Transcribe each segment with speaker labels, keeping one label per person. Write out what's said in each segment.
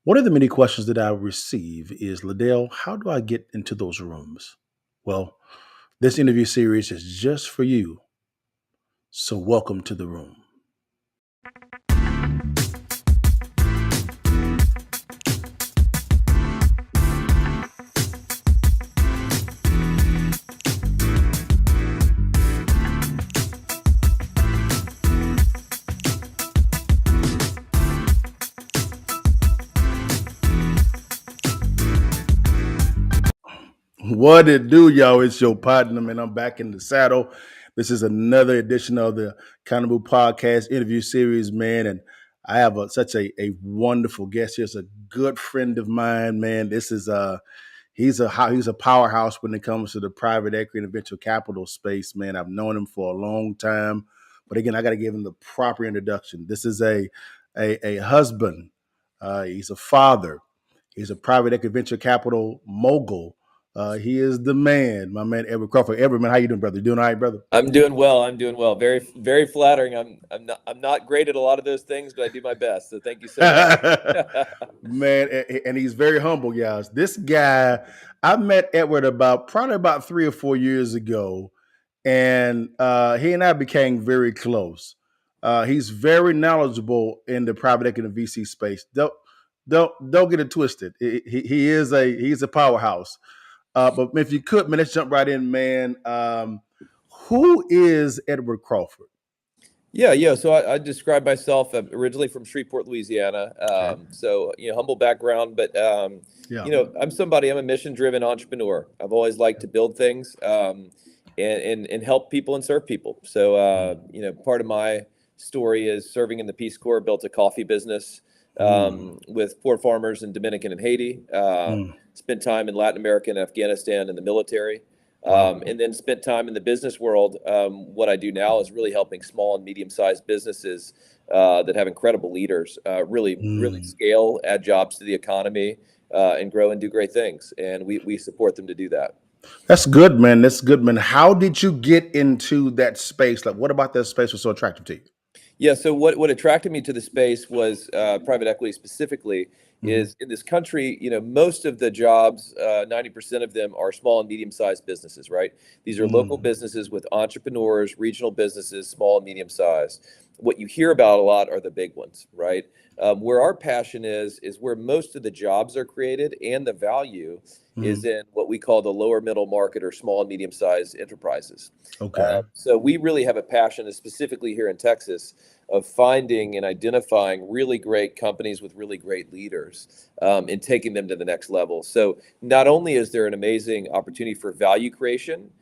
Speaker 1: One of the many questions that I receive is, Liddell, how do I get into those rooms? Well, this interview series is just for you. So, welcome to the room. What it do, y'all? It's your partner, man. I'm back in the saddle. This is another edition of the Countermove podcast interview series, man. And I have such a wonderful guest here. It's a good friend of mine, man. This is he's a powerhouse when it comes to the private equity and venture capital space, man. I've known him for a long time, but again, I got to give him the proper introduction. This is a husband. He's a father. He's a private equity venture capital mogul. He is the man, my man Edward Crawford. Edward, man, how you doing, brother? You doing all right, brother?
Speaker 2: I'm doing well. I'm doing well. Very, very flattering. I'm not great at a lot of those things, but I do my best. So thank you so much.
Speaker 1: Man, and he's very humble, guys. This guy, I met Edward probably about 3 or 4 years ago, and he and I became very close. He's very knowledgeable in the private equity and VC space. Don't get it twisted. He's a powerhouse. But if you could, man, let's jump right in, man. Who is Edward Crawford?
Speaker 2: Yeah. So I describe myself originally from Shreveport, Louisiana.
Speaker 1: Okay.
Speaker 2: So humble background, but
Speaker 1: Yeah.
Speaker 2: I'm a mission-driven entrepreneur. I've always liked to build things and help people and serve people. So part of my story is serving in the Peace Corps. Built a coffee business with poor farmers in Dominican and Haiti. Spent time in Latin America and Afghanistan in the military. And then spent time in the business world. What I do now is really helping small and medium-sized businesses that have incredible leaders really scale, add jobs to the economy, and grow and do great things. And we support them to do that.
Speaker 1: That's good, man. That's good, man. How did you get into that space? Like, what about that space was so attractive to you?
Speaker 2: Yeah. So what attracted me to the space was private equity specifically. Is in this country, most of the jobs, 90% of them are small and medium-sized businesses, right? These are local businesses with entrepreneurs, regional businesses, small and medium-sized. What you hear about a lot are the big ones, right? Where our passion is where most of the jobs are created and the value is in what we call the lower middle market or small and medium-sized enterprises.
Speaker 1: Okay.
Speaker 2: So we really have a passion, specifically here in Texas, of finding and identifying really great companies with really great leaders and taking them to the next level. So not only is there an amazing opportunity for value creation,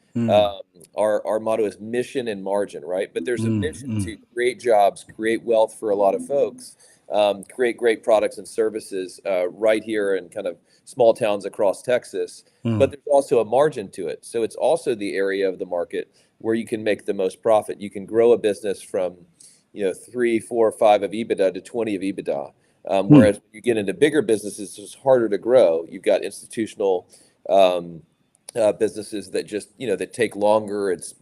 Speaker 2: our motto is mission and margin, right? But there's a mission to create jobs, create wealth for a lot of folks, create great products and services right here in kind of small towns across Texas. But there's also a margin to it. So it's also the area of the market where you can make the most profit. You can grow a business from 3, 4, 5 of EBITDA to 20 of EBITDA. Whereas when you get into bigger businesses, it's harder to grow. You've got institutional businesses that just, that take longer. It's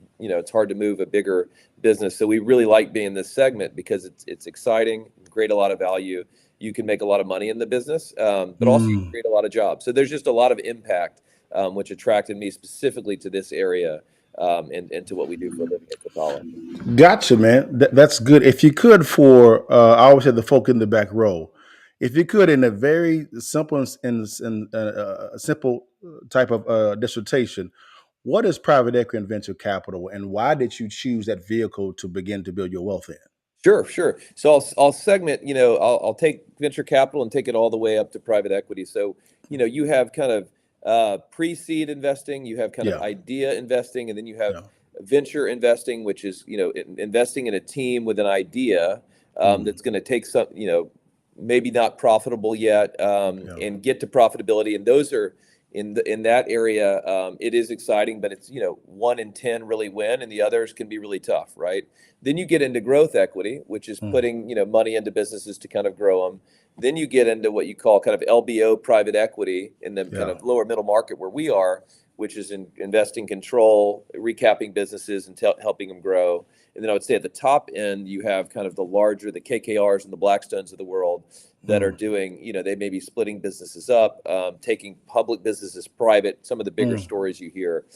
Speaker 2: hard to move a bigger business. So we really like being in this segment because it's exciting, create a lot of value. You can make a lot of money in the business, but also you can create a lot of jobs. So there's just a lot of impact, which attracted me specifically to this area. And to what we do for a living at Capella.
Speaker 1: Gotcha, man. That's good. If you could, I always have the folk in the back row. If you could, in a very simple simple type of dissertation, what is private equity and venture capital, and why did you choose that vehicle to begin to build your wealth in?
Speaker 2: Sure. So I'll segment. I'll take venture capital and take it all the way up to private equity. So you have kind of pre-seed investing, you have kind of idea investing, and then you have venture investing, which is investing in a team with an idea that's going to take some maybe not profitable yet and get to profitability. And those are in that area. It is exciting, but it's 1 in 10 really win, and the others can be really tough, right? Then you get into growth equity, which is putting money into businesses to kind of grow them. Then you get into what you call kind of LBO private equity in the kind of lower middle market where we are, which is in investing control, recapping businesses and helping them grow. And then I would say at the top end, you have kind of the larger, the KKRs and the Blackstones of the world that are
Speaker 1: Mm,
Speaker 2: doing, they may be splitting businesses up, taking public businesses private, some of the bigger
Speaker 1: mm,
Speaker 2: stories you hear.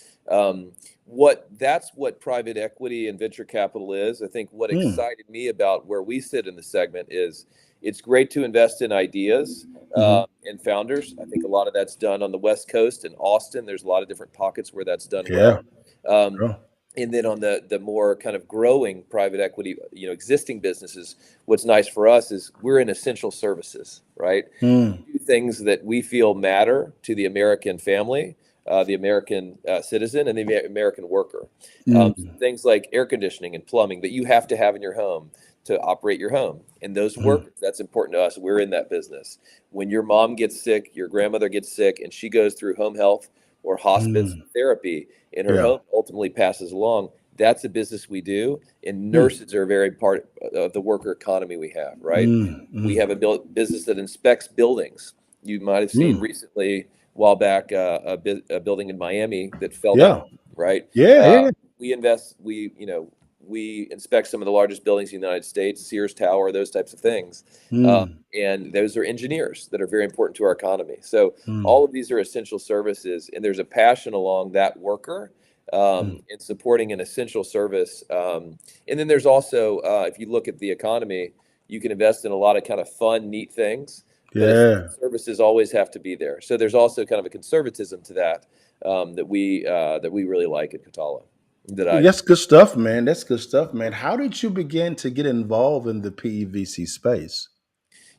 Speaker 2: That's what private equity and venture capital is. I think what
Speaker 1: mm,
Speaker 2: excited me about where we sit in the segment is it's great to invest in ideas
Speaker 1: hmm.
Speaker 2: and founders. I think a lot of that's done on the West Coast in Austin. There's a lot of different pockets where that's done
Speaker 1: Yeah.
Speaker 2: well. Um,
Speaker 1: Sure.
Speaker 2: and then on the more kind of growing private equity, existing businesses, what's nice for us is we're in essential services, right?
Speaker 1: Mm,
Speaker 2: We do things that we feel matter to the American family, the American citizen, and the American worker.
Speaker 1: mm,
Speaker 2: Things like air conditioning and plumbing that you have to have in your home to operate your home. And those
Speaker 1: mm,
Speaker 2: workers, that's important to us. We're in that business. When your mom gets sick, your grandmother gets sick, and she goes through home health or hospice
Speaker 1: mm.
Speaker 2: therapy, and her
Speaker 1: Yeah.
Speaker 2: home ultimately passes along. That's a business we do, and
Speaker 1: Mm,
Speaker 2: nurses are a very part of the worker economy we have, right?
Speaker 1: mm,
Speaker 2: We
Speaker 1: mm,
Speaker 2: have a business that inspects buildings. You might have seen
Speaker 1: mm.
Speaker 2: recently, a while back, a building in Miami that fell down,
Speaker 1: Yeah.
Speaker 2: right?
Speaker 1: Yeah.
Speaker 2: Uh,
Speaker 1: Yeah.
Speaker 2: we inspect some of the largest buildings in the United States, Sears Tower, those types of things.
Speaker 1: Mm,
Speaker 2: And those are engineers that are very important to our economy. So all
Speaker 1: mm,
Speaker 2: of these are essential services, and there's a passion along that worker
Speaker 1: mm.
Speaker 2: in supporting an essential service. And then there's also, if you look at the economy, you can invest in a lot of kind of fun, neat things, but essential
Speaker 1: Yeah.
Speaker 2: services always have to be there. So there's also kind of a conservatism to that that we really like at Catala. That I
Speaker 1: That's good stuff, man. That's good stuff, man. How did you begin to get involved in the PEVC space?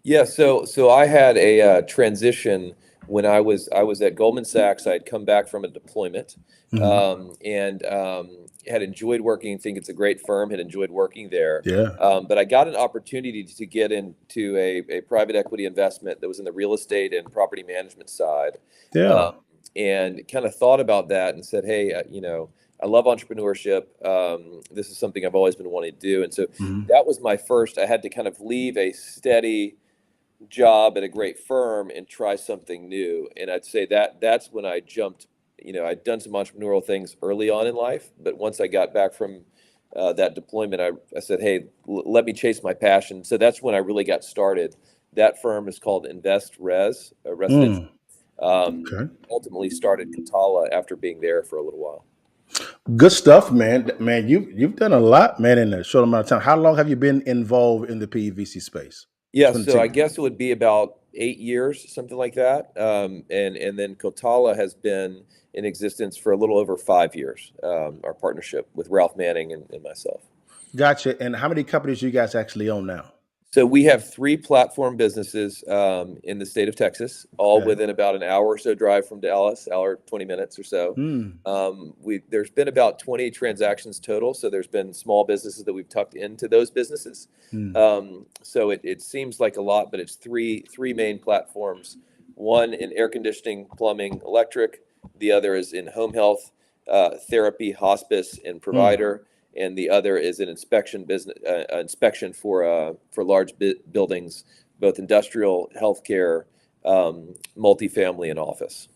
Speaker 2: Yeah, so I had a transition when I was at Goldman Sachs. I had come back from a deployment,
Speaker 1: Hmm.
Speaker 2: and had enjoyed working. Think it's a great firm. Had enjoyed working there,
Speaker 1: Yeah.
Speaker 2: but I got an opportunity to get into a private equity investment that was in the real estate and property management side,
Speaker 1: Yeah.
Speaker 2: um, and kind of thought about that and said, hey, I love entrepreneurship. This is something I've always been wanting to do, and so
Speaker 1: Hmm.
Speaker 2: that was my first. I had to kind of leave a steady job at a great firm and try something new. And I'd say that's when I jumped. I'd done some entrepreneurial things early on in life, but once I got back from that deployment, I said, hey, let me chase my passion. So that's when I really got started. That firm is called Invest Res, residential.
Speaker 1: Mm.
Speaker 2: Um,
Speaker 1: Okay.
Speaker 2: Ultimately started Catala after being there for a little while.
Speaker 1: Good stuff, man. Man, you've done a lot, man, in a short amount of time. How long have you been involved in the PEVC space?
Speaker 2: Yeah, so I
Speaker 1: 22.
Speaker 2: guess it would be about 8 years, something like that. And then Kotala has been in existence for a little over 5 years. Our partnership with Ralph Manning and myself.
Speaker 1: Gotcha. And how many companies you guys actually own now?
Speaker 2: So we have three platform businesses in the state of Texas, all
Speaker 1: Okay.
Speaker 2: within about an hour or so drive from Dallas, hour 20 minutes or so.
Speaker 1: Mm.
Speaker 2: There's been about 20 transactions total, so there's been small businesses that we've tucked into those businesses.
Speaker 1: Mm.
Speaker 2: So it seems like a lot, but it's three main platforms. One in air conditioning, plumbing, electric. The other is in home health, therapy, hospice, and
Speaker 1: Mm.
Speaker 2: provider, and the other is an inspection business inspection for large buildings, both industrial, healthcare, multifamily, and office.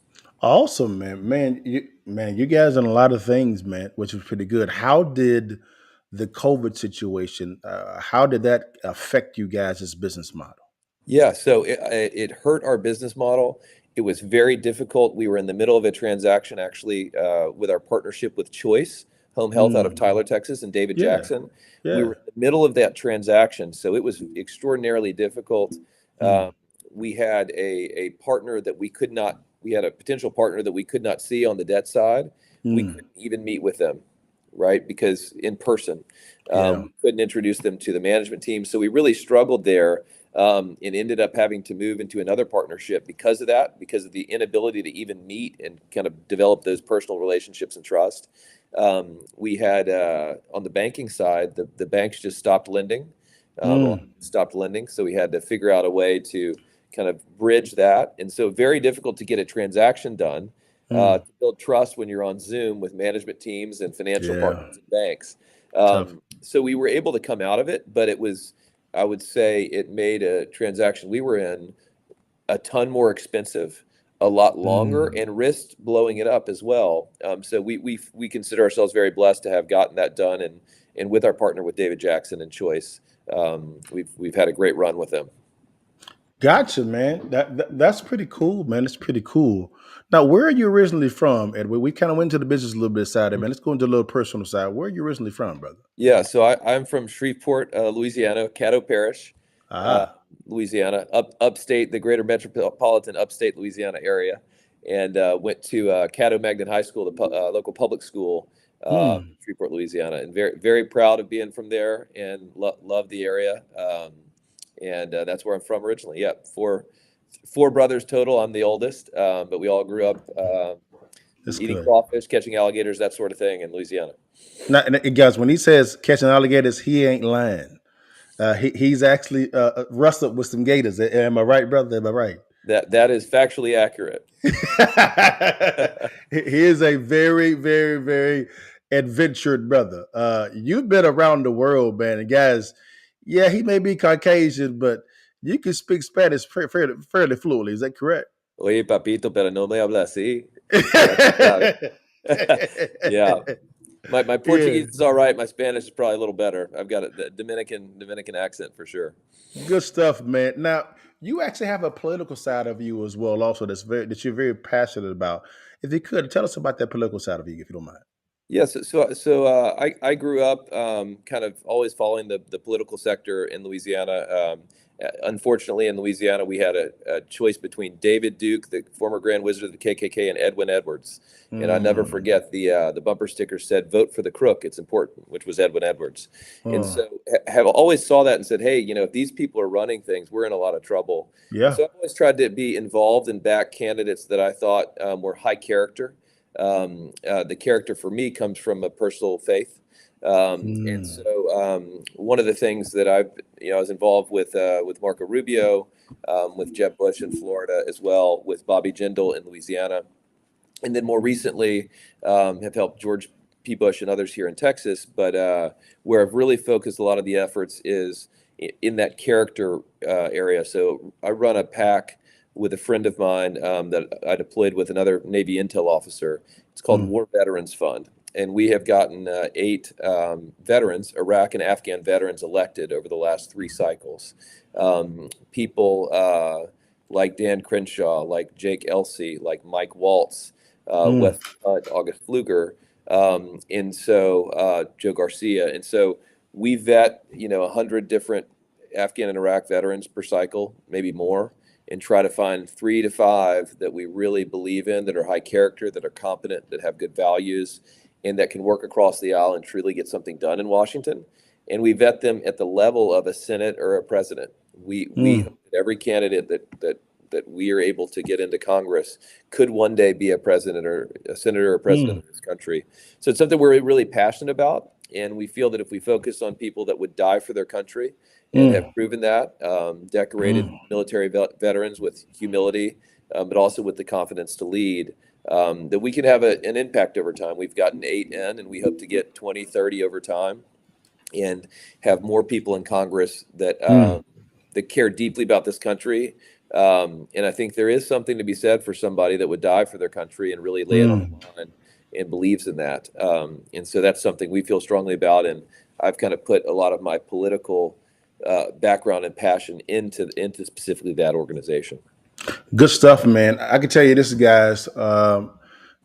Speaker 1: Awesome, man. You guys done a lot of things, man, which was pretty good. How did the COVID situation, how did that affect you guys' business model?
Speaker 2: Yeah, so it hurt our business model. It was very difficult. We were in the middle of a transaction actually with our partnership with Choice Home Health out of
Speaker 1: Mm.
Speaker 2: Tyler, Texas, and David
Speaker 1: Yeah.
Speaker 2: Jackson. We were
Speaker 1: Yeah.
Speaker 2: in the middle of that transaction, so it was extraordinarily difficult. Um,
Speaker 1: Mm.
Speaker 2: we had a partner that we had a potential partner that we could not see on the debt side. We
Speaker 1: Mm.
Speaker 2: couldn't even meet with them, right? Because in person,
Speaker 1: Yeah.
Speaker 2: we couldn't introduce them to the management team. So we really struggled there and ended up having to move into another partnership because of that, because of the inability to even meet and kind of develop those personal relationships and trust. We had on the banking side, the banks just stopped lending. A lot
Speaker 1: Mm.
Speaker 2: stopped lending, so we had to figure out a way to kind of bridge that. And so, very difficult to get a transaction done.
Speaker 1: Mm.
Speaker 2: To build trust when you're on Zoom with management teams and financial
Speaker 1: Yeah.
Speaker 2: partners and banks.
Speaker 1: Tough.
Speaker 2: So we were able to come out of it, but it was, I would say, it made a transaction we were in a ton more expensive, a lot longer,
Speaker 1: Mm.
Speaker 2: and risked blowing it up as well. So we consider ourselves very blessed to have gotten that done and with our partner with David Jackson and Choice, we've had a great run with them.
Speaker 1: Gotcha, man. That's pretty cool, man. It's pretty cool. Now, where are you originally from, Edward? We kind of went into the business a little bit side, man. Let's go into a little personal side. Where are you originally from, brother?
Speaker 2: Yeah, so I'm from Shreveport, Louisiana, Caddo Parish, uh,
Speaker 1: Ah,
Speaker 2: Louisiana, upstate, the greater metropolitan upstate Louisiana area, and went to Caddo Magnet High School, the local public school,
Speaker 1: hmm.
Speaker 2: Shreveport, Louisiana, and very proud of being from there and love the area. And that's where I'm from originally. Yeah, four brothers total. I'm the oldest, but we all grew up
Speaker 1: That's
Speaker 2: eating
Speaker 1: good.
Speaker 2: crawfish, catching alligators, that sort of thing in Louisiana.
Speaker 1: Now, and guys, when he says catching alligators, he ain't lying. He's actually wrestled with some gators. Am I right, brother? Am I right?
Speaker 2: That is factually accurate.
Speaker 1: He is a very, very, very adventured brother. You've been around the world, man. And guys, yeah, he may be Caucasian, but you can speak Spanish fairly fluently. Is that correct?
Speaker 2: Oye, papito, pero no me habla así. Ya tú sabes. Yeah. My
Speaker 1: Yeah,
Speaker 2: Portuguese is all right. My Spanish is probably a little better. I've got the Dominican accent for sure.
Speaker 1: good stuff, man. Now, you actually have a political side of you as well, also that you're very passionate about. If you could tell us about that political side of you, if you don't mind.
Speaker 2: Yes, I grew up kind of always following the political sector in Louisiana. Unfortunately, in Louisiana, we had a choice between David Duke, the former Grand Wizard of the KKK, and Edwin Edwards. And I never
Speaker 1: Mm.
Speaker 2: forget the bumper sticker said "Vote for the crook. It's important," which was Edwin Edwards. And
Speaker 1: Oh,
Speaker 2: so have always saw that and said, "Hey, if these people are running things, we're in a lot of trouble." And
Speaker 1: yeah.
Speaker 2: so I've always tried to be involved and back candidates that I thought were high character. The character for me comes from a personal faith. And
Speaker 1: Mm.
Speaker 2: so one of the things that I was involved with Marco Rubio, with Jeb Bush in Florida as well, with Bobby Jindal in Louisiana, and then more recently have helped George P. Bush and others here in Texas. But where I've really focused a lot of the efforts is in that character area. So I run a PAC with a friend of mine that I deployed with another Navy intel officer. It's called
Speaker 1: Mm.
Speaker 2: War Veterans Fund. And we have gotten 8 veterans, Iraq and Afghan veterans, elected over the last 3 cycles. People like Dan Crenshaw, like Jake Elsey, like Mike Waltz,
Speaker 1: Mm.
Speaker 2: Wesley Hunt, August Pfluger, and so Joe Garcia. And so we vet, 100 different Afghan and Iraq veterans per cycle, maybe more, and try to find 3 to 5 that we really believe in, that are high character, that are competent, that have good values, and that can work across the aisle and truly get something done in Washington. And we vet them at the level of a Senate or a president. We
Speaker 1: Mm.
Speaker 2: hope that every candidate that we are able to get into Congress could one day be a president or a senator or president
Speaker 1: Mm.
Speaker 2: of this country. So it's something we're really passionate about. And we feel that if we focus on people that would die for their country and have
Speaker 1: Mm.
Speaker 2: proven that, decorated
Speaker 1: Mm.
Speaker 2: military veterans with humility, but also with the confidence to lead, that we can have an impact over time. We've gotten 8 in, and we hope to get 20, 30 over time, and have more people in Congress
Speaker 1: Mm.
Speaker 2: that care deeply about this country. And I think there is something to be said for somebody that would die for their country and really lay it on
Speaker 1: Mm.
Speaker 2: the line and believes in that. And so that's something we feel strongly about. And I've kind of put a lot of my political background and passion into specifically that organization.
Speaker 1: Good stuff, man. I can tell you this, guys.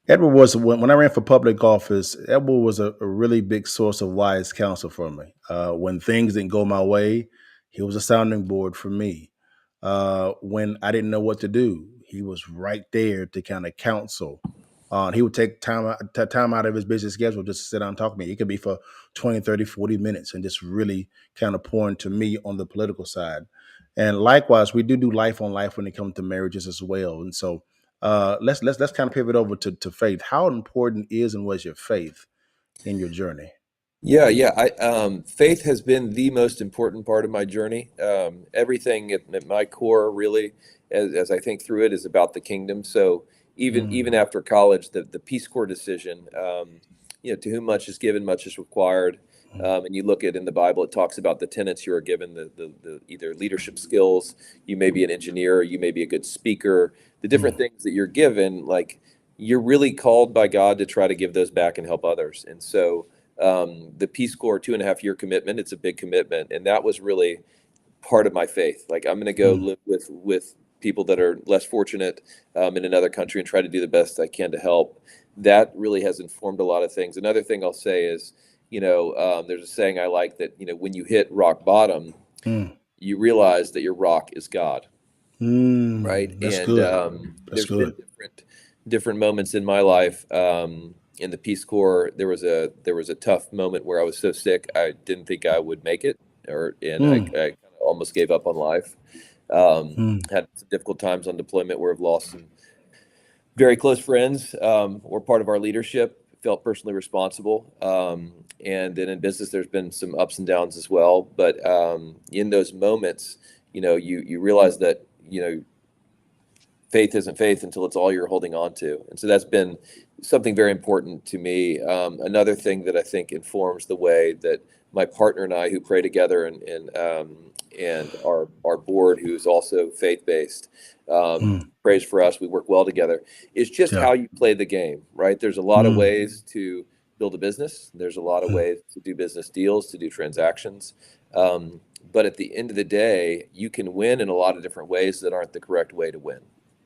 Speaker 1: Edward was when I ran for public office. Edward was a really big source of wise counsel for me. When things didn't go my way, he was a sounding board for me. When I didn't know what to do, he was right there to kind of counsel. He would take time out of his busy schedule just to sit down and talk to me. It could be for 20, 30, 40 minutes and just really kind of pour into me on the political side. And likewise, we do life on life when it comes to marriages as well. And so let's kind of pivot over to faith. How important is and was your faith in your journey?
Speaker 2: Yeah. Faith has been the most important part of my journey. Everything at my core, really, as I think through it, is about the kingdom. So even
Speaker 1: Mm.
Speaker 2: after college, the Peace Corps decision, to whom much is given, much is required. And you look at in the Bible, it talks about the tenets you are given, the either leadership skills. You may be an engineer, you may be a good speaker. The different
Speaker 1: Mm.
Speaker 2: things that you're given, like you're really called by God to try to give those back and help others. And so The Peace Corps 2.5 year commitment. It's a big commitment, and that was really part of my faith. Like, I'm going to go
Speaker 1: Mm,
Speaker 2: live with people that are less fortunate in another country and try to do the best I can to help. That really has informed a lot of things. Another thing I'll say is, there's a saying I like that, when you hit rock bottom,
Speaker 1: mm,
Speaker 2: you realize that your rock is God, right?
Speaker 1: mm. That's
Speaker 2: And
Speaker 1: good. That's
Speaker 2: there's been
Speaker 1: good.
Speaker 2: different moments in my life. In the Peace Corps, there was a tough moment where I was so sick I didn't think I would make it, and I
Speaker 1: Mm,
Speaker 2: kind of almost gave up on life.
Speaker 1: mm.
Speaker 2: Had some difficult times on deployment where I've lost some very close friends, or part of our leadership. Felt personally responsible, and then in business, there's been some ups and downs as well. But in those moments, you realize that faith isn't faith until it's all you're holding on to. And so that's been something very important to me. Another thing that I think informs the way that my partner and I, who pray together, and our board, who's also faith based,
Speaker 1: Mm.
Speaker 2: prays for us. We work well together. Is just
Speaker 1: Yeah.
Speaker 2: how you play the game, right? There's a lot of
Speaker 1: Mm,
Speaker 2: ways to build a business. There's a lot of
Speaker 1: mm,
Speaker 2: ways to do business deals, to do transactions. Um, but at the end of the day, you can win in a lot of different ways that aren't the correct way to win,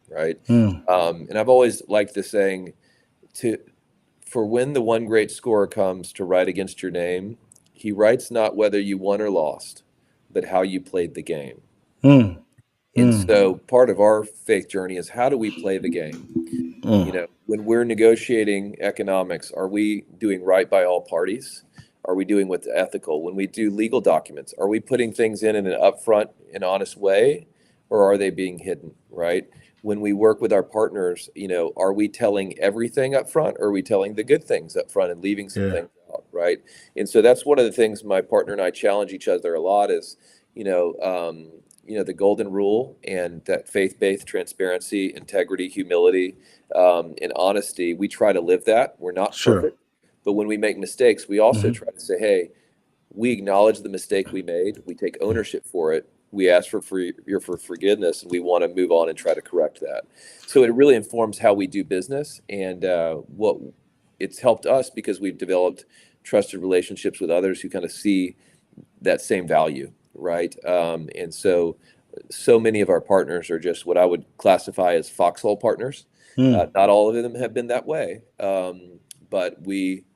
Speaker 2: right?
Speaker 1: mm.
Speaker 2: And I've always liked the saying, to for when the one great scorer comes to write against your name, he writes not whether you won or lost, but how you played the game.
Speaker 1: Mm,
Speaker 2: And
Speaker 1: mm,
Speaker 2: so part of our faith journey is, how do we play the game?
Speaker 1: mm.
Speaker 2: When we're negotiating economics, are we doing right by all parties? Are we doing what's ethical? When we do legal documents, are we putting things in an upfront and honest way, or are they being hidden, right? When we work with our partners, are we telling everything up front, or are we telling the good things up front and leaving some
Speaker 1: Yeah.
Speaker 2: things out, right? And so that's one of the things my partner and I challenge each other a lot is, the golden rule, and that faith-based transparency, integrity, humility, in honesty. We try to live that. We're not
Speaker 1: Sure.
Speaker 2: perfect, but when we make mistakes, we also
Speaker 1: Hmm.
Speaker 2: try to say, "Hey, we acknowledge the mistake we made. We take ownership for it. We ask for forgiveness, and we want to move on and try to correct that." So it really informs how we do business, and what it's helped us because we've developed trusted relationships with others who kind of see that same value, right? And so many of our partners are just what I would classify as foxhole partners.
Speaker 1: Mm.
Speaker 2: Not all of them have been that way, but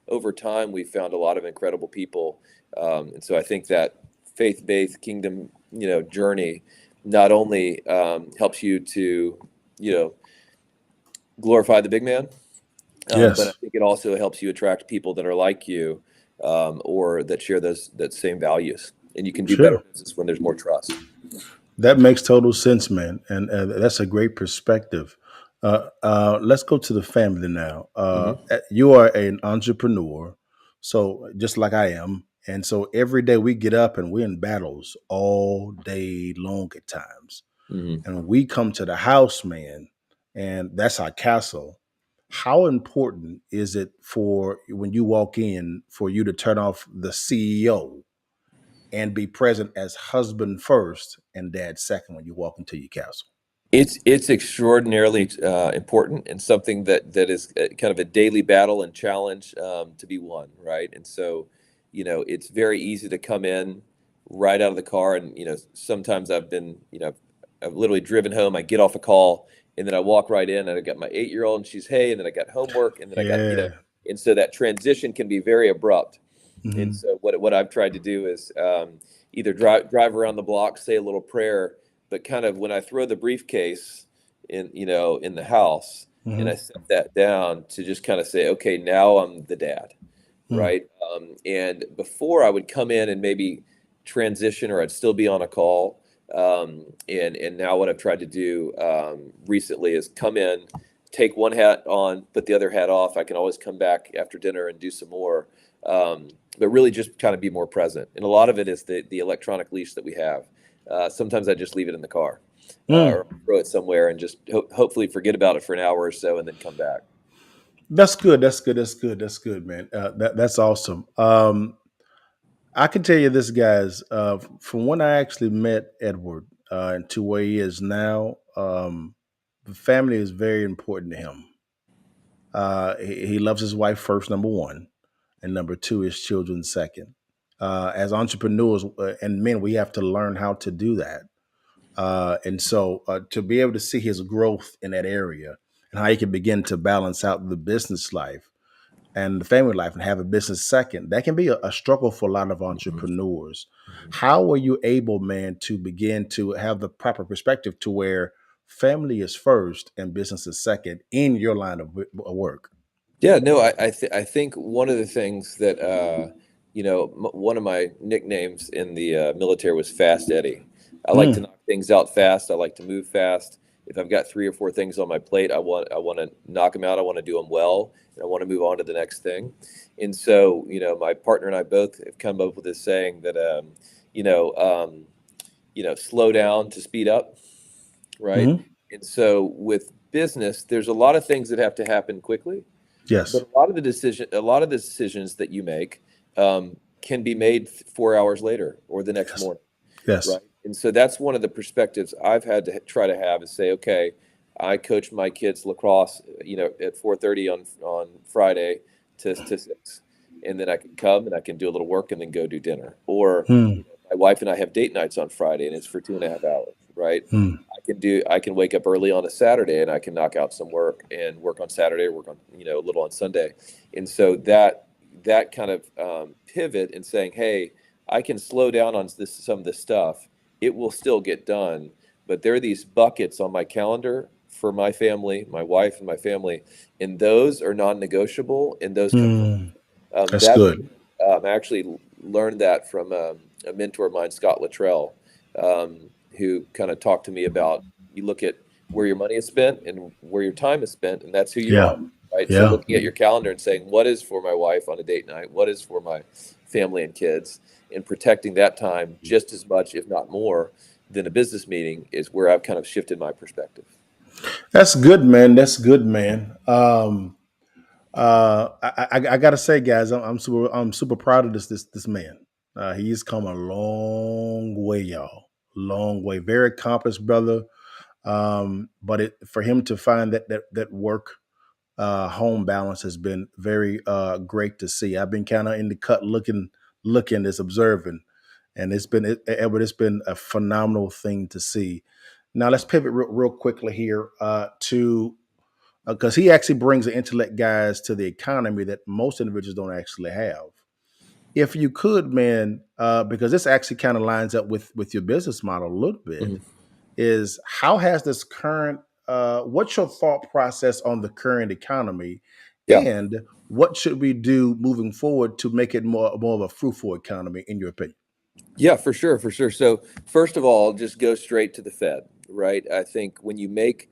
Speaker 2: over time, we found a lot of incredible people, and so I think that faith-based kingdom, journey not only helps you to, you know, glorify the big man, but I
Speaker 1: Yes.
Speaker 2: think it also helps you attract people that are like you, or that share those that same values, and you can do better
Speaker 1: Sure.
Speaker 2: business when there's more trust.
Speaker 1: That makes total sense, man, and that's a great perspective. Let's go to the family now.
Speaker 2: Hmm.
Speaker 1: You are an entrepreneur, so just like I am, and so every day we get up and we're in battles all day long at times.
Speaker 2: Hmm.
Speaker 1: And we come to the house, man, and that's our castle. How important is it for when you walk in for you to turn off the CEO and be present as husband first and dad second when you walk into your castle?
Speaker 2: It's extraordinarily important, and something that is kind of a daily battle and challenge, to be won, right? And so, it's very easy to come in right out of the car, and sometimes I've literally driven home. I get off a call, and then I walk right in, and I got my 8-year-old, and she's, hey, and then I got homework, and then I got,
Speaker 1: Yeah.
Speaker 2: and so that transition can be very abrupt. And
Speaker 1: Hmm.
Speaker 2: so what I've tried to do is, either drive around the block, say a little prayer, but kind of when I throw the briefcase in the house, and I
Speaker 1: Hmm.
Speaker 2: set that down, to just kind of say, okay, now I'm the dad,
Speaker 1: Hmm.
Speaker 2: right? And before, I would come in and maybe transition, or I'd still be on a call. And now what I've tried to do, recently, is come in, take one hat on, put the other hat off. I can always come back after dinner and do some more. But really just kind of be more present. And a lot of it is the electronic leash that we have. Sometimes I just leave it in the car, or
Speaker 1: Mm.
Speaker 2: throw it somewhere and just hopefully forget about it for an hour or so and then come back.
Speaker 1: That's good. That's good. That's good. That's good, man. That's awesome. I can tell you this, guys. From when I actually met Edward and to where he is now, the family is very important to him. He loves his wife first, number one. and number two is children second. As entrepreneurs and men, we have to learn how to do that. And so to be able to see his growth in that area and how he can begin to balance out the business life and the family life and have a business second, that can be a struggle for a lot of
Speaker 2: Mhm.
Speaker 1: entrepreneurs.
Speaker 2: Mhm.
Speaker 1: How were you able, man, to begin to have the proper perspective to where family is first and business is second in your line of work?
Speaker 2: Yeah, no, I think one of the things that one of my nicknames in the military was Fast Eddie. I like to
Speaker 1: Mm,
Speaker 2: knock things out fast. I like to move fast. If I've got three or four things on my plate, I want to knock them out. I want to do them well, and I want to move on to the next thing. And so, my partner and I both have come up with this saying that you know, um, slow down to speed up, right?
Speaker 1: hmm.
Speaker 2: And so with business, there's a lot of things that have to happen quickly, but
Speaker 1: Yes.
Speaker 2: a lot of the decisions that you make can be made 4 hours later or the next
Speaker 1: Yes.
Speaker 2: morning,
Speaker 1: Yes.
Speaker 2: right? And so that's one of the perspectives I've had to try to have is say, okay, I coach my kids lacrosse, at 4:30 on Friday to 6, and then I can come and I can do a little work and then go do dinner. Or
Speaker 1: Mm,
Speaker 2: my wife and I have date nights on Friday, and it's for 2.5 hours, right?
Speaker 1: mm,
Speaker 2: I can wake up early on a Saturday and I can knock out some work and work on Saturday, work on a little on Sunday, and so that kind of pivot and saying, hey, I can slow down on some of this stuff. It will still get done, but there are these buckets on my calendar for my family, my wife, and my family, and those are non-negotiable, and those come first.
Speaker 1: mm. That's
Speaker 2: That's
Speaker 1: good.
Speaker 2: I actually learned that from a mentor of mine, Scott Luttrell, who kind of talked to me about you look at where your money is spent and where your time is spent, and that's who you
Speaker 1: Yeah.
Speaker 2: are, right? So
Speaker 1: Yeah.
Speaker 2: looking at your calendar and saying, what is for my wife on a date night? What is for my family and kids? And protecting that time just as much, if not more, than a business meeting is where I've kind of shifted my perspective.
Speaker 1: That's good, man. That's good, man. I gotta say, guys, I'm super proud of this man. He's come a long way, y'all. Long way. Very accomplished brother. But for him to find that work home balance has been very great to see. I've been kind of in the cut looking, just observing, and Edward, it's been a phenomenal thing to see. Now let's pivot real quickly here to because he actually brings the intellect guys to the economy that most individuals don't actually have. If you could, man, because this actually kind of lines up with your business model a little bit,
Speaker 2: Mhm.
Speaker 1: is how has this current what's your thought process on the current economy,
Speaker 2: Yeah.
Speaker 1: and what should we do moving forward to make it more of a fruitful economy in your opinion?
Speaker 2: Yeah, for sure, for sure. So first of all, just go straight to the Fed, right? I think when you make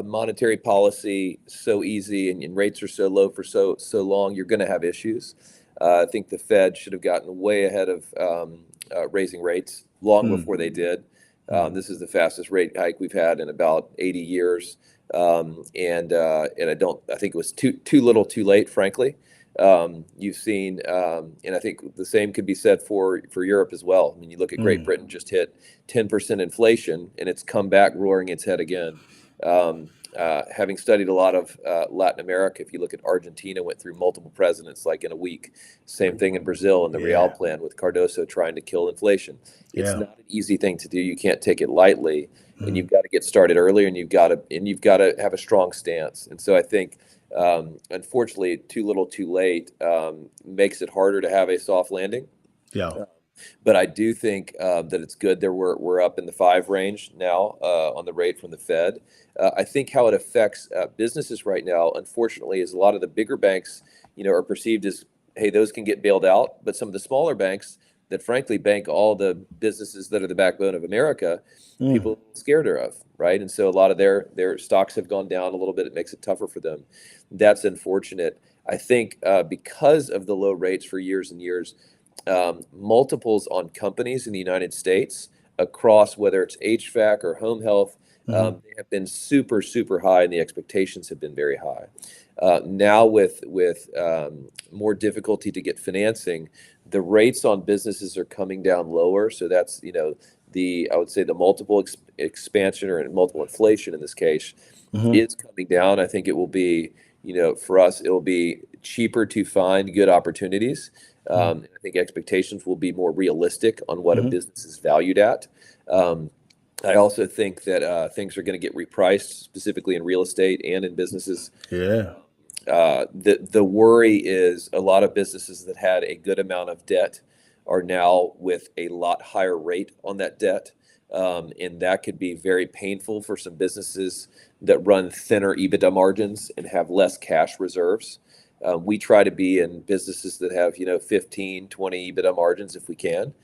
Speaker 2: monetary policy so easy and rates are so low for so long, you're going to have issues. I think the Fed should have gotten way ahead of raising rates long
Speaker 1: Mm,
Speaker 2: before they did.
Speaker 1: mm,
Speaker 2: This is the fastest rate hike we've had in about 80 years, and I think it was too little, too late, frankly. You've seen, and I think the same could be said for Europe as well. I mean, you look at Great
Speaker 1: mm,
Speaker 2: Britain just hit 10% inflation, and it's come back roaring its head again. Having studied a lot of Latin America, if you look at Argentina, went through multiple presidents like in a week. Same thing in Brazil and the Real
Speaker 1: yeah,
Speaker 2: plan with Cardoso trying to kill inflation. It's
Speaker 1: yeah,
Speaker 2: not an easy thing to do. You can't take it lightly, and
Speaker 1: mm,
Speaker 2: you've got to get started earlier, and you've got to have a strong stance. And so I think unfortunately, too little, too late makes it harder to have a soft landing.
Speaker 1: yeah,
Speaker 2: Uh, but I do think that it's good that we're up in the 5 range now on the rate from the Fed. I think how it affects businesses right now, unfortunately, is a lot of the bigger banks, are perceived as, hey, those can get bailed out. But some of the smaller banks that frankly bank all the businesses that are the backbone of America,
Speaker 1: mm,
Speaker 2: people are scared of, right? And so a lot of their stocks have gone down a little bit. It makes it tougher for them. That's unfortunate. I think because of the low rates for years and years, multiples on companies in the United States across whether it's HVAC or home health,
Speaker 1: mm,
Speaker 2: they have been super, super high, and the expectations have been very high. Now, with more difficulty to get financing, the rates on businesses are coming down lower. So that's the I would say the multiple expansion or multiple inflation in this case
Speaker 1: mm,
Speaker 2: is coming down. I think it will be, for us, it will be cheaper to find good opportunities.
Speaker 1: Mm.
Speaker 2: I think expectations will be more realistic on what a
Speaker 1: Hmm.
Speaker 2: business is valued at. Um, I also think that things are going to get repriced, specifically in real estate and in businesses.
Speaker 1: Yeah.
Speaker 2: The worry is a lot of businesses that had a good amount of debt are now with a lot higher rate on that debt. And that could be very painful for some businesses that run thinner EBITDA margins and have less cash reserves. We try to be in businesses that have, 15, 20 EBITDA margins if we can.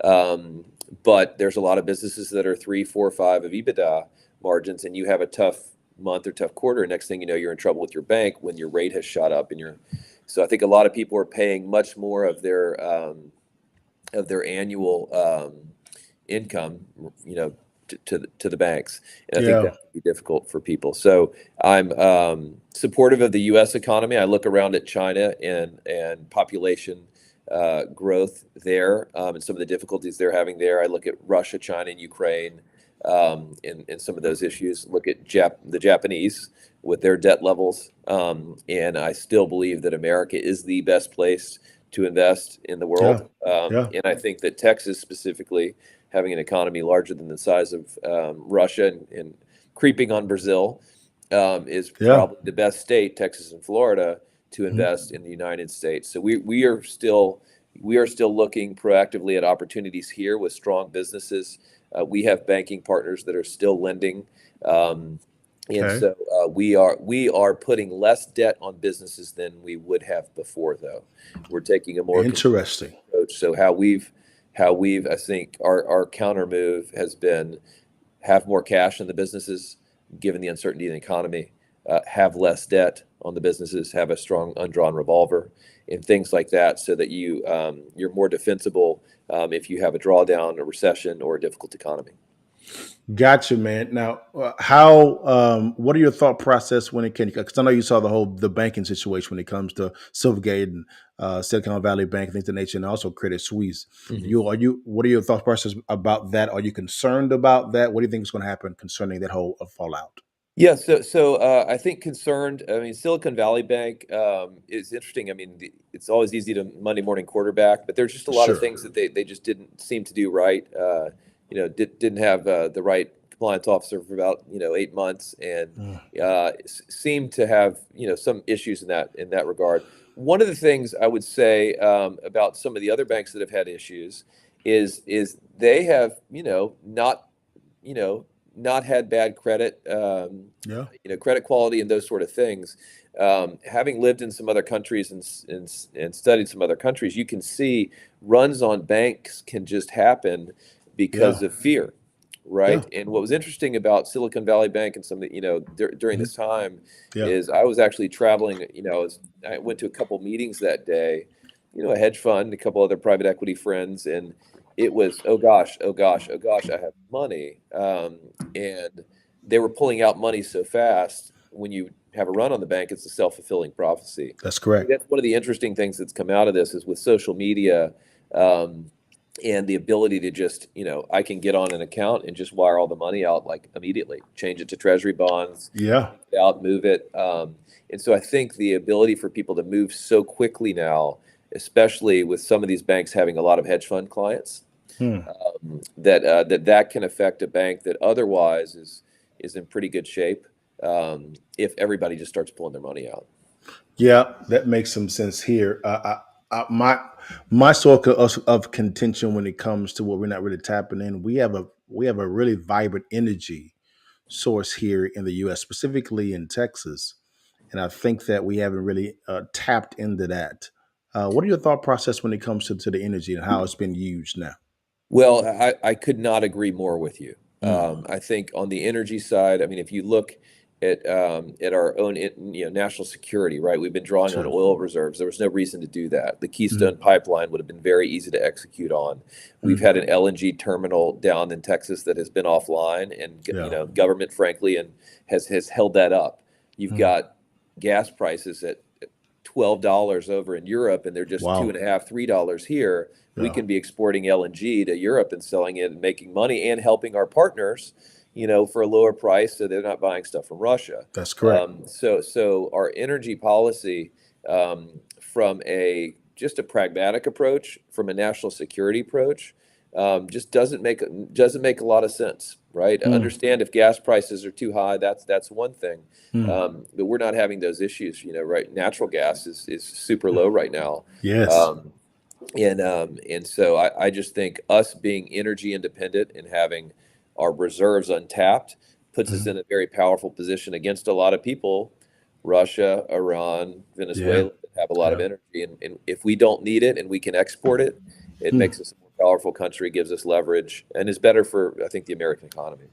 Speaker 2: Um, but there's a lot of businesses that are 3, 4, 5 of EBITDA margins, and you have a tough month or tough quarter. Next thing you know, you're in trouble with your bank when your rate has shot up, and you're. So I think a lot of people are paying much more of their annual income, to the banks, and I think
Speaker 1: Yeah.
Speaker 2: that can be difficult for people. So I'm supportive of the U.S. economy. I look around at China and population growth there, and some of the difficulties they're having there. I look at Russia, China, and Ukraine, and some of those issues. Look at the Japanese with their debt levels, and I still believe that America is the best place to invest in the
Speaker 1: Yeah.
Speaker 2: world.
Speaker 1: Yeah.
Speaker 2: And I think that Texas specifically, having an economy larger than the size of Russia and creeping on Brazil, is
Speaker 1: Yeah.
Speaker 2: probably the best state, Texas and Florida, to
Speaker 1: Mhm.
Speaker 2: invest in the United States. So we are still looking proactively at opportunities here with strong businesses. We have banking partners that are still lending. Um, and
Speaker 1: Okay.
Speaker 2: so we are putting less debt on businesses than we would have before, though. We're taking a more conservative
Speaker 1: Interesting.
Speaker 2: approach. So how we've I think our counter move has been have more cash in the businesses, given the uncertainty in the economy, have less debt on the businesses, have a strong undrawn revolver, and things like that, so that you're more defensible if you have a drawdown, a recession, or a difficult economy.
Speaker 1: Gotcha, man. Now, how? What are your thought process when it can? Because I know you saw the banking situation when it comes to Silvergate and Silicon Valley Bank, things of that nature, and also Credit Suisse.
Speaker 2: Mhm.
Speaker 1: You? What are your thought process about that? Are you concerned about that? What do you think is going to happen concerning that whole fallout?
Speaker 2: Yeah, so I think concerned. I mean, Silicon Valley Bank is interesting. I mean, it's always easy to Monday morning quarterback, but there's just a lot of
Speaker 1: Sure.
Speaker 2: things that they just didn't seem to do right. Didn't have the right compliance officer for about 8 months, and
Speaker 1: Mm.
Speaker 2: seemed to have some issues in that regard. One of the things I would say about some of the other banks that have had issues is they have not you know not had bad credit,
Speaker 1: Yeah.
Speaker 2: credit quality and those sort of things. Having lived in some other countries and studied some other countries, you can see runs on banks can just happen
Speaker 1: Yeah.
Speaker 2: because of fear,
Speaker 1: Yeah.
Speaker 2: right? And what was interesting about Silicon Valley Bank and some, during
Speaker 1: Mhm.
Speaker 2: this time
Speaker 1: Yeah.
Speaker 2: is I was actually traveling. I went to a couple meetings that day, a hedge fund, a couple other private equity friends, and it was, oh gosh, oh gosh, oh gosh, I have money. And they were pulling out money so fast. When you have a run on the bank, it's a self-fulfilling prophecy.
Speaker 1: That's
Speaker 2: I think
Speaker 1: correct.
Speaker 2: that's one of the interesting things that's come out of this is with social media, um, and the ability to just, I can get on an account and just wire all the money out like immediately, change it to treasury bonds,
Speaker 1: Yeah.
Speaker 2: take it out, move it. And so I think the ability for people to move so quickly now, especially with some of these banks having a lot of hedge fund clients,
Speaker 1: Hmm.
Speaker 2: that can affect a bank that otherwise is in pretty good shape, if everybody just starts pulling their money out.
Speaker 1: Yeah, that makes some sense here. My sort of contention when it comes to what we're not really tapping in, we have a really vibrant energy source here in the U.S., specifically in Texas, and I think that we haven't really tapped into that. What are your thought process when it comes to the energy and how it's been used now?
Speaker 2: Well, I could not agree more with you.
Speaker 1: Mm.
Speaker 2: I think on the energy side, I mean, if you look at our own national security, right? We've been drawing on
Speaker 1: Sure.
Speaker 2: oil reserves. There was no reason to do that. The
Speaker 1: Mm.
Speaker 2: Keystone pipeline would have been very easy to execute on. We've
Speaker 1: Mm.
Speaker 2: had an LNG terminal down in Texas that has been offline, and
Speaker 1: Yeah.
Speaker 2: government, frankly, and has held that up. You've
Speaker 1: Mm.
Speaker 2: got gas prices at $12 over in Europe, and they're just two
Speaker 1: Wow.
Speaker 2: and a half, $3 here. We
Speaker 1: Yeah.
Speaker 2: can be exporting LNG to Europe and selling it and making money and helping our partners, for a lower price, so they're not buying stuff from Russia.
Speaker 1: That's correct.
Speaker 2: So our energy policy from a just a pragmatic approach, from a national security approach, just doesn't make a lot of sense, right? I
Speaker 1: Mm,
Speaker 2: understand if gas prices are too high, that's one thing,
Speaker 1: mm,
Speaker 2: but we're not having those issues, right? Natural gas is super low right now,
Speaker 1: yes.
Speaker 2: um, and so I just think us being energy independent and having our reserves untapped puts us
Speaker 1: Mhm.
Speaker 2: in a very powerful position against a lot of people, Russia, Iran,
Speaker 1: Yeah.
Speaker 2: Venezuela, that have a lot of
Speaker 1: Yeah.
Speaker 2: energy. And if we don't need it and we can export it, it
Speaker 1: Mm.
Speaker 2: makes us a more powerful country, gives us leverage, and is better for, I think, the American economy.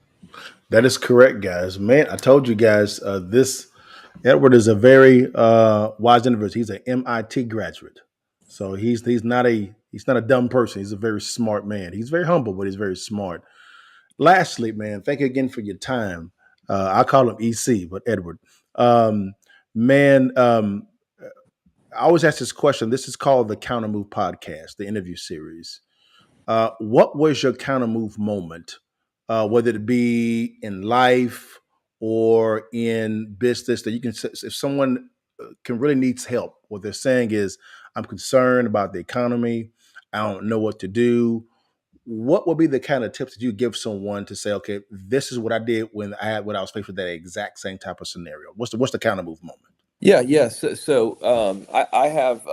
Speaker 1: That is correct, guys. Man, I told you guys this Edward is a very wise individual. He's an MIT graduate, so he's not a dumb person. He's a very smart man. He's very humble, but he's very smart. Lastly, man, thank you again for your time. I call him EC, but Edward. Um, man, I always ask this question. This is called the Countermove podcast, the interview series. What was your counter move moment, whether it be in life or in business, that you can, if someone can really needs help, what they're saying is, I'm concerned about the economy, I don't know what to do. What would be the kind of tips that you give someone to say, okay, this is what I did when I was faced with that exact same type of scenario? What's the counter move moment?
Speaker 2: Yeah, yeah. I have,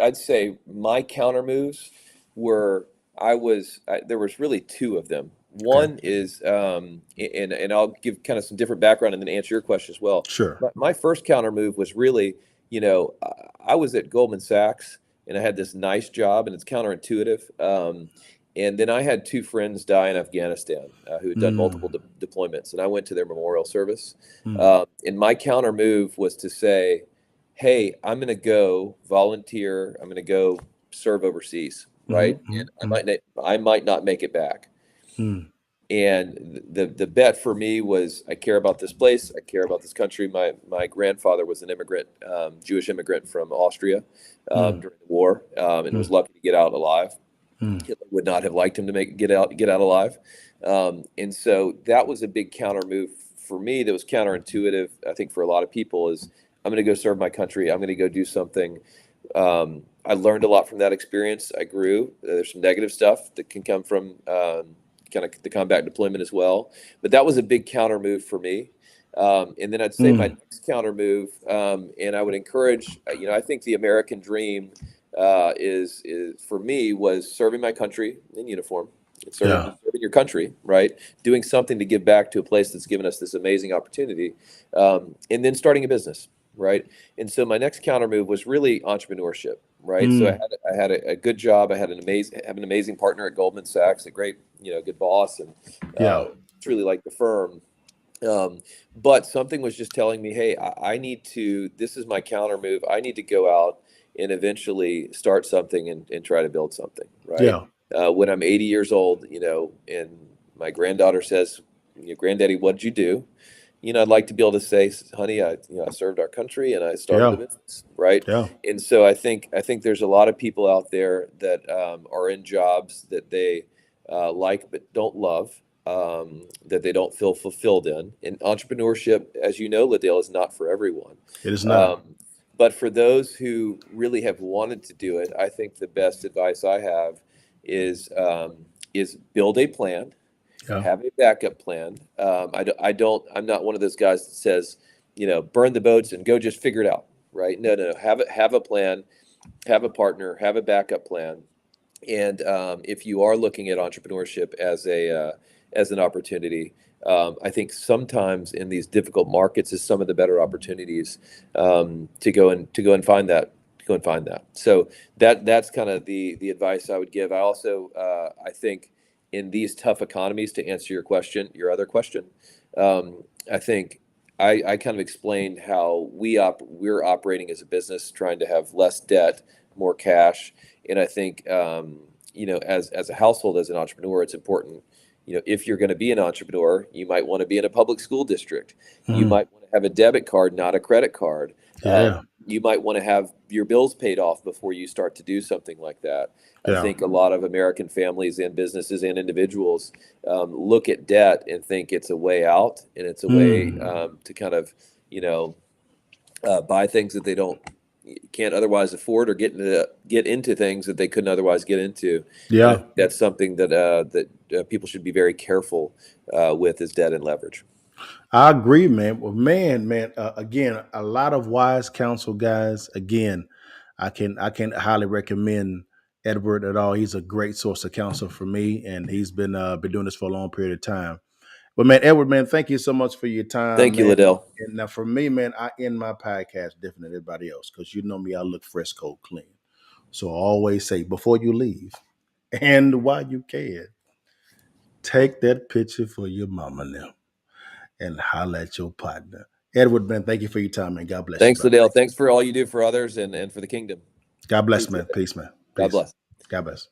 Speaker 2: I'd say my counter moves were, there was really two of them.
Speaker 1: Okay,
Speaker 2: One is, and I'll give kind of some different background and then answer your question as well.
Speaker 1: sure.
Speaker 2: My first counter move was really, I was at Goldman Sachs and I had this nice job, and it's counterintuitive. And then I had two friends die in Afghanistan who had done multiple
Speaker 1: Mm,
Speaker 2: deployments, and I went to their memorial service.
Speaker 1: mm,
Speaker 2: And my counter move was to say, "Hey, I'm going to go volunteer. I'm going to go serve overseas,
Speaker 1: mm,
Speaker 2: right?
Speaker 1: mm,
Speaker 2: And
Speaker 1: mm,
Speaker 2: I might not make it back."
Speaker 1: mm,
Speaker 2: And the bet for me was, I care about this place. I care about this country. My grandfather was an immigrant, Jewish immigrant from Austria
Speaker 1: mm,
Speaker 2: during the war, and was
Speaker 1: mm,
Speaker 2: lucky to get out alive.
Speaker 1: mm,
Speaker 2: Hitler would not have liked him to get out alive, and so that was a big counter move for me. That was counterintuitive, I think, for a lot of people. Is, I'm going to go serve my country. I'm going to go do something. I learned a lot from that experience. I grew. There's some negative stuff that can come from kind of the combat deployment as well, but that was a big counter move for me. And then I'd say my
Speaker 1: mm.
Speaker 2: next counter move, and I would encourage. I think the American dream is for me, was serving my country in uniform, and
Speaker 1: Yeah.
Speaker 2: serving your country, right? Doing something to give back to a place that's given us this amazing opportunity, and then starting a business, right? And so my next counter move was really entrepreneurship, right? So
Speaker 1: Mm,
Speaker 2: I had a good job. I had an amazing partner at Goldman Sachs, a great, good boss, and
Speaker 1: yeah.
Speaker 2: truly like the firm. Um, but something was just telling me, hey, I need to, this is my counter move. I need to go out and eventually start something and try to build something, right?
Speaker 1: Yeah.
Speaker 2: When I'm 80 years old, and my granddaughter says, Granddaddy, what did you do? I'd like to be able to say, honey, I served our country and I started a
Speaker 1: Yeah.
Speaker 2: business, right?
Speaker 1: Yeah.
Speaker 2: And so I think there's a lot of people out there that are in jobs that they like but don't love, that they don't feel fulfilled in. And entrepreneurship, as you know, Liddell, is not for everyone.
Speaker 1: It is not.
Speaker 2: But for those who really have wanted to do it, I think the best advice I have is build a plan,
Speaker 1: Yeah.
Speaker 2: have a backup plan. I'm not one of those guys that says, burn the boats and go just figure it out, right? No, no, no. Have a plan, have a partner, have a backup plan. And if you are looking at entrepreneurship as an opportunity, I think sometimes in these difficult markets is some of the better opportunities, to go and find that. To go and find that. So that's kind of the advice I would give. I also, I think, in these tough economies, to answer your other question, I think I kind of explained how we're operating as a business, trying to have less debt, more cash. And I think, as a household, as an entrepreneur, it's important. If you're going to be an entrepreneur, you might want to be in a public school district. You
Speaker 1: Mm,
Speaker 2: might want to have a debit card, not a credit card.
Speaker 1: yeah.
Speaker 2: You might want to have your bills paid off before you start to do something like that. I
Speaker 1: Yeah.
Speaker 2: think a lot of American families and businesses and individuals look at debt and think it's a way out, and it's a way
Speaker 1: Mm,
Speaker 2: to kind of, you know, buy things that they can't otherwise afford, or get into things that they couldn't otherwise get into. And I
Speaker 1: Yeah,
Speaker 2: think that's something that people should be very careful with, is debt and leverage.
Speaker 1: I agree, man. Well, man, again, a lot of wise counsel, guys. Again, I can highly recommend Edward at all. He's a great source of counsel for me, and he's been doing this for a long period of time. But man, Edward, man, thank you so much for your time,
Speaker 2: Thank you,
Speaker 1: man.
Speaker 2: Liddell.
Speaker 1: And now for me, man, I end my podcast different than everybody else because you know me, I look fresco clean. So I always say before you leave, and while you can, take that picture for your mama now and holler at your partner. Edward, man, thank you for your time, man. God bless you,
Speaker 2: Thanks,
Speaker 1: brother.
Speaker 2: Liddell. Thanks for all you do for others and for the kingdom.
Speaker 1: God bless,
Speaker 2: Appreciate
Speaker 1: man.
Speaker 2: it.
Speaker 1: Peace, man.
Speaker 2: God
Speaker 1: Peace.
Speaker 2: bless.
Speaker 1: God bless.